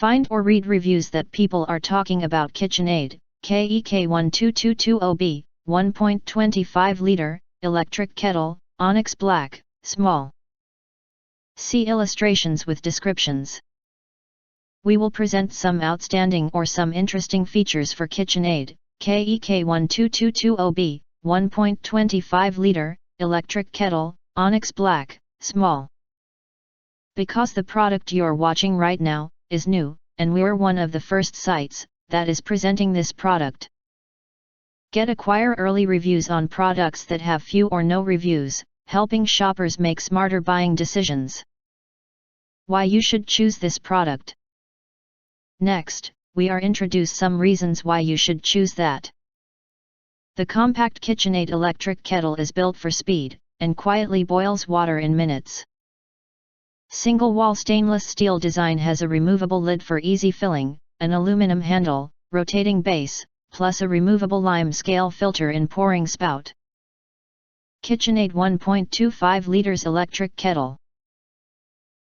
Find or read reviews that people are talking about KitchenAid KEK1222OB 1.25-Liter, electric kettle, Onyx black, small. See illustrations with descriptions. We will present some outstanding or some interesting features for KitchenAid KEK1222OB 1.25-Liter, electric kettle, Onyx black, small. Because the product you're watching right now is new, and we're one of the first sites that is presenting this product. Acquire early reviews on products that have few or no reviews, helping shoppers make smarter buying decisions. Why you should choose this product. Next, we are introduce some reasons why you should choose that. The compact KitchenAid electric kettle is built for speed, and quietly boils water in minutes. Single-wall stainless steel design has a removable lid for easy filling, an aluminum handle, rotating base, plus a removable lime scale filter in pouring spout. KitchenAid 1.25 liters electric kettle.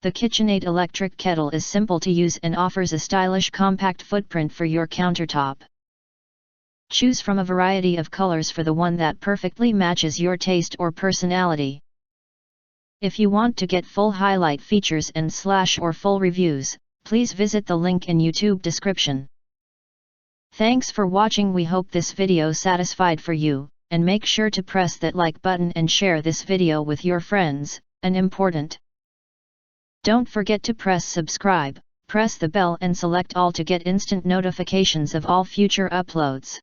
The KitchenAid electric kettle is simple to use and offers a stylish compact footprint for your countertop. Choose from a variety of colors for the one that perfectly matches your taste or personality. If you want to get full highlight features and or full reviews, please visit the link in YouTube description. Thanks for watching. We hope this video satisfied for you, and make sure to press that like button and share this video with your friends, and important. Don't forget to press subscribe, press the bell and select all to get instant notifications of all future uploads.